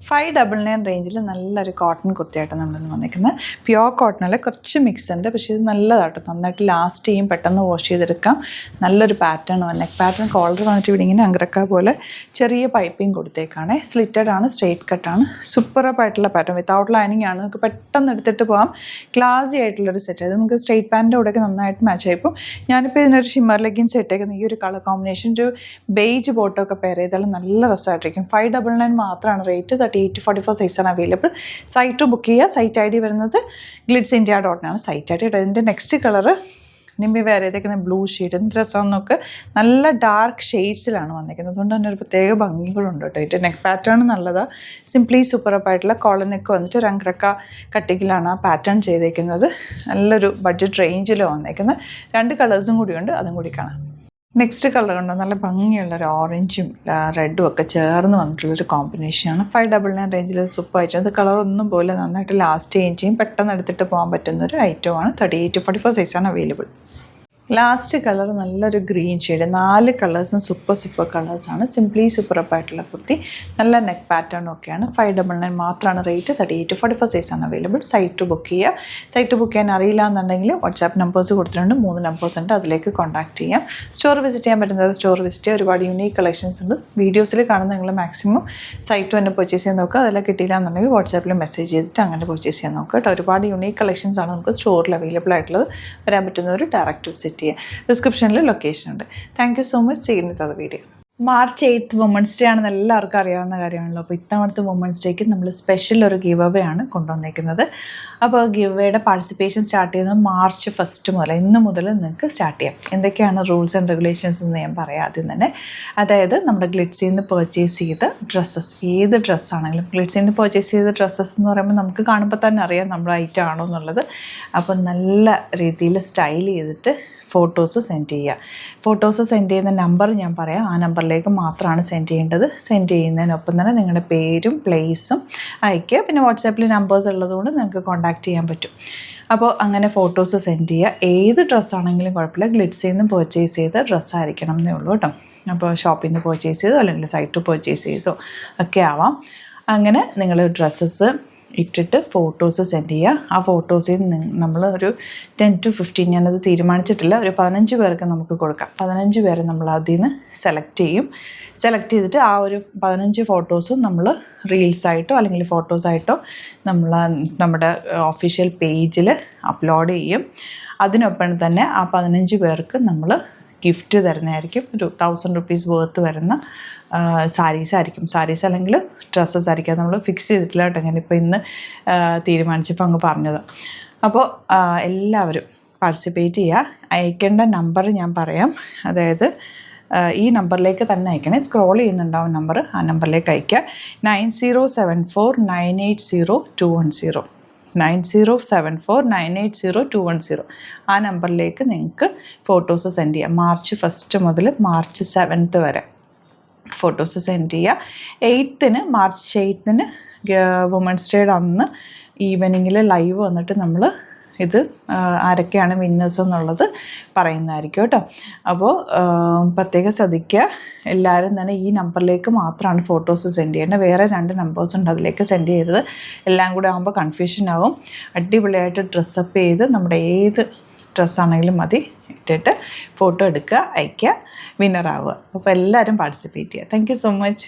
599 റേഞ്ചിൽ നല്ലൊരു കോട്ടൺ കുർത്തിയായിട്ടാണ് നമ്മളിന്ന് വന്നിരിക്കുന്നത്. പ്യുവർ കോട്ടണിൽ കുറച്ച് മിക്സ് ഉണ്ട്, പക്ഷേ ഇത് നല്ലതാട്ടോ, നന്നായിട്ട് ലാസ്റ്റ് ചെയ്യും, പെട്ടെന്ന് വാഷ് ചെയ്തെടുക്കാം. നല്ലൊരു പാറ്റേൺ നെക്ക് പാറ്റേൺ. കോളർ വന്നിട്ട് ഇവിടെ ഇങ്ങനെ അങ്കരക്ക പോലെ ചെറിയ പൈപ്പിംഗ് കൊടുത്തേക്കാണ്. സ്ലിറ്റഡ് ആണ്, സ്ട്രെയിറ്റ് കട്ടാണ്. സൂപ്പറായിട്ടുള്ള പാറ്റേൺ, വിത്തൗട്ട് ലൈനിങ് ആണ്. നമുക്ക് പെട്ടെന്ന് എടുത്തിട്ട് പോകാം. ക്ലാസി ആയിട്ടുള്ളൊരു സെറ്റ്. അത് നമുക്ക് സ്ട്രെയിറ്റ് പാൻറ്റിൻ്റെ കൂടെയൊക്കെ നന്നായിട്ട് മാച്ച് ആയിപ്പോൾ ഞാനിപ്പോൾ ഇതിനൊരു ഷിമ്മർ ലെഗിൻസ് ഇട്ടേക്കുന്നത്. ഈ ഒരു കളർ കോമ്പിനേഷൻ ഒരു ബേജ് ബോട്ടൊക്കെ പെയർ ചെയ്താലും നല്ല രസമായിട്ടിരിക്കും. 599 മാത്രമാണ് റേറ്റ്. 38-44 സൈസാണ് അവൈലബിൾ. സൈറ്റ് ബുക്ക് ചെയ്യുക. സൈറ്റ് ID വരുന്നത് glitzindia.com സൈറ്റ് ID. ഇതിൻ്റെ നെക്സ്റ്റ് കളറ് നിമ്മി വേറെ ഏതൊക്കെ ബ്ലൂ ഷെയ്ഡ്. എന്ത് രസമാണെന്ന് നോക്ക്. നല്ല ഡാർക്ക് ഷെയ്ഡ്സിലാണ് വന്നിരിക്കുന്നത്. അതുകൊണ്ട് തന്നെ ഒരു പ്രത്യേക ഭംഗികളുണ്ട് കേട്ടോ. ഇതിൻ്റെ നെക്ക് പാറ്റേൺ നല്ലതാണ്. സിംപ്ലി സൂപ്പറപ്പായിട്ടുള്ള കോളർ നെക്ക് വന്നിട്ട് ഒരു അങ്കരക്ക കട്ടിങ്ങിലാണ് ആ പാറ്റേൺ ചെയ്തേക്കുന്നത്. നല്ലൊരു ബഡ്ജറ്റ് റേഞ്ചിൽ വന്നേക്കുന്നത്. 2 കളേഴ്സും കൂടിയുണ്ട്, അതും കൂടി കാണാം. നെക്സ്റ്റ് കളർ ഉണ്ടോ, നല്ല ഭംഗിയുള്ളൊരു ഓറഞ്ചും റെഡും ഒക്കെ ചേർന്ന് വന്നിട്ടുള്ളൊരു കോമ്പിനേഷനാണ്. 599 റേഞ്ചിൽ സൂപ്പർ ആയിട്ട്. അത് കളറൊന്നും പോലെ നന്നായിട്ട് ലാസ്റ്റ് ചെയ്യും, പെട്ടെന്ന് എടുത്തിട്ട് പോകാൻ പറ്റുന്നൊരു ഐറ്റമാണ്. 38-44 സൈസാണ് അവൈലബിൾ. ലാസ്റ്റ് കളർ നല്ലൊരു ഗ്രീൻ ഷെയ്ഡ്. 4 കളേഴ്സും സൂപ്പർ കളേഴ്സാണ്. സിംപ്ലി സൂപ്പറപ്പായിട്ടുള്ള കുർത്തി. നല്ല നെക്ക് പാറ്റേണും ഒക്കെയാണ്. 599 മാത്രമാണ് റേറ്റ്. 38-44 സൈസാണ് അവൈലബിൾ. സൈറ്റ് ബുക്ക് ചെയ്യുക. സൈറ്റ് ബുക്ക് ചെയ്യാൻ അറിയില്ല എന്നുണ്ടെങ്കിൽ വാട്സാപ്പ് നമ്പേഴ്സ് കൊടുത്തിട്ടുണ്ട്. 3 നമ്പേഴ്സ് ഉണ്ട്, അതിലേക്ക് കോൺടാക്ട് ചെയ്യാം. സ്റ്റോർ വിസിറ്റ് ചെയ്യാൻ പറ്റുന്നത് സ്റ്റോർ വിസിറ്റ് ചെയ്യുക. ഒരുപാട് യൂണീക്ക് കളക്ഷൻസ് ഉണ്ട്. വീഡിയോസിൽ കാണുന്ന നിങ്ങൾ മാക്സിമം സൈറ്റ് തന്നെ പർച്ചേസ് ചെയ്യാൻ നോക്കുക. അതെല്ലാം കിട്ടിയില്ല എന്നുണ്ടെങ്കിൽ വാട്സാപ്പിൽ മെസ്സേജ് ചെയ്തിട്ട് അങ്ങനെ പർച്ചേസ് ചെയ്യാൻ നോക്കുക കേട്ടോ. ഒരുപാട് യൂണീക്ക് കളക്ഷൻസ് ആണ് നമുക്ക് സ്റ്റോറിൽ അവൈലബിൾ ആയിട്ടുള്ളത്. വരാൻ പറ്റുന്ന ഒരു ഡയറക്റ്റ് വിസിറ്റ്. ഡിസ്ക്രിപ്ഷനിൽ ലൊക്കേഷൻ ഉണ്ട്. Thank you so much. ചെയ്യുന്നത് video. March 8th women's day ആണെന്ന് എല്ലാവർക്കും അറിയാവുന്ന കാര്യമാണല്ലോ. അപ്പോൾ ഇത്തവണത്തെ വുമൻസ് ഡേക്ക് നമ്മൾ സ്പെഷ്യൽ ഒരു ഗിവ് അവേ ആണ് കൊണ്ടുവന്നിരിക്കുന്നത്. അപ്പോൾ ഗിവ് അവേയുടെ പാർട്ടിസിപ്പേഷൻ സ്റ്റാർട്ട് ചെയ്യുന്നത് March 1 മുതൽ. ഇന്ന് മുതൽ നിങ്ങൾക്ക് സ്റ്റാർട്ട് ചെയ്യാം. എന്തൊക്കെയാണ് റൂൾസ് ആൻഡ് റെഗുലേഷൻസ് എന്ന് ഞാൻ പറയാം ആദ്യം തന്നെ. അതായത് നമ്മുടെ ഗ്ലിറ്റ്സിൽ നിന്ന് പർച്ചേസ് ചെയ്ത ഡ്രസ്സസ്, ഏത് ഡ്രസ്സാണെങ്കിലും ഗ്ലിറ്റ്സിൽ നിന്ന് പർച്ചേസ് ചെയ്ത ഡ്രസ്സസ് എന്ന് പറയുമ്പോൾ നമുക്ക് കാണുമ്പോൾ തന്നെ അറിയാം നമ്മുടെ ഐറ്റം ആണോ എന്നുള്ളത്. അപ്പോൾ നല്ല രീതിയിൽ സ്റ്റൈൽ ചെയ്തിട്ട് ഫോട്ടോസ് സെൻഡ് ചെയ്യുക. ഫോട്ടോസ് സെൻഡ് ചെയ്യുന്ന നമ്പർ ഞാൻ പറയാം. ആ നമ്പറിലേക്ക് മാത്രമാണ് സെൻഡ് ചെയ്യേണ്ടത്. സെൻഡ് ചെയ്യുന്നതിനൊപ്പം തന്നെ നിങ്ങളുടെ പേരും പ്ലേസും അയയ്ക്കുക. പിന്നെ വാട്സാപ്പിൽ നമ്പേഴ്സ് ഉള്ളതുകൊണ്ട് നിങ്ങൾക്ക് കോൺടാക്റ്റ് ചെയ്യാൻ പറ്റും. അപ്പോൾ അങ്ങനെ ഫോട്ടോസ് സെൻഡ് ചെയ്യുക. ഏത് ഡ്രസ്സാണെങ്കിലും കുഴപ്പമില്ല, ഗ്ലിറ്റ്സിൽ നിന്ന് പർച്ചേസ് ചെയ്ത ഡ്രസ്സായിരിക്കണം എന്നേ ഉള്ളൂ കേട്ടോ. അപ്പോൾ ഷോപ്പിൽ നിന്ന് പർച്ചേസ് ചെയ്തോ അല്ലെങ്കിൽ സൈറ്റ് പർച്ചേസ് ചെയ്തോ ഒക്കെ ആവാം. അങ്ങനെ നിങ്ങൾ ഡ്രസ്സസ് ഇട്ടിട്ട് ഫോട്ടോസ് സെൻഡ് ചെയ്യുക. ആ ഫോട്ടോസിൽ നമ്മൾ ഒരു 10 to 15, ഞാനത് തീരുമാനിച്ചിട്ടില്ല, ഒരു 15 പേർക്ക് നമുക്ക് കൊടുക്കാം. 15 പേരെ നമ്മൾ അതിൽ നിന്ന് സെലക്ട് ചെയ്യും. സെലക്ട് ചെയ്തിട്ട് ആ ഒരു 15 ഫോട്ടോസും നമ്മൾ റീൽസായിട്ടോ അല്ലെങ്കിൽ ഫോട്ടോസായിട്ടോ നമ്മൾ നമ്മുടെ ഒഫീഷ്യൽ പേജിൽ അപ്ലോഡ് ചെയ്യും. അതിനൊപ്പം തന്നെ ആ 15 പേർക്ക് നമ്മൾ ഗിഫ്റ്റ് തരുന്നതായിരിക്കും. ഒരു 1000 rupees വർത്ത് വരുന്ന സാരീസ് ആയിരിക്കും. സാരീസ് അല്ലെങ്കിൽ ഡ്രസ്സസ് ആയിരിക്കും. നമ്മൾ ഫിക്സ് ചെയ്തിട്ടില്ല കേട്ടോ. ഞാനിപ്പോൾ ഇന്ന് തീരുമാനിച്ചപ്പോൾ അങ്ങ് പറഞ്ഞത്. അപ്പോൾ എല്ലാവരും പാർട്ടിസിപ്പേറ്റ് ചെയ്യുക. അയക്കേണ്ട നമ്പർ ഞാൻ പറയാം. അതായത് ഈ നമ്പറിലേക്ക് തന്നെ അയക്കണേ. സ്ക്രോൾ ചെയ്യുന്നുണ്ടാവും നമ്പർ. ആ നമ്പറിലേക്ക് അയയ്ക്കുക. 9074980210. 9074980210. ആ നമ്പറിലേക്ക് നിങ്ങൾക്ക് ഫോട്ടോസ് സെൻഡ് ചെയ്യാം. March 1 മുതൽ March 7 വരെ ഫോട്ടോസ് സെൻഡ് ചെയ്യുക. March 8 വുമൻസ് ഡേയുടെ അന്ന് ഈവനിങ്ങിൽ ലൈവ് വന്നിട്ട് നമ്മൾ ഇത് ആരൊക്കെയാണ് വിന്നേഴ്സ് എന്നുള്ളത് പറയുന്നതായിരിക്കും കേട്ടോ. അപ്പോൾ പ്രത്യേകം ശ്രദ്ധിക്കുക. എല്ലാവരും തന്നെ ഈ നമ്പറിലേക്ക് മാത്രമാണ് ഫോട്ടോസ് സെൻഡ് ചെയ്യേണ്ടത്. വേറെ 2 നമ്പേഴ്സ് ഉണ്ട്, അതിലേക്ക് സെൻഡ് ചെയ്യരുത്. എല്ലാം കൂടെ ആകുമ്പോൾ കൺഫ്യൂഷൻ ആകും. അടിപൊളിയായിട്ട് ഡ്രസ്സപ്പ് ചെയ്ത് നമ്മുടെ ഏത് ഡ്രസ്സാണെങ്കിലും മതി ഇട്ടിട്ട് ഫോട്ടോ എടുക്കുക, അയയ്ക്കുക, വിന്നറാവുക. അപ്പോൾ എല്ലാവരും പാർട്ടിസിപ്പേറ്റ് ചെയ്യുക. Thank you so much.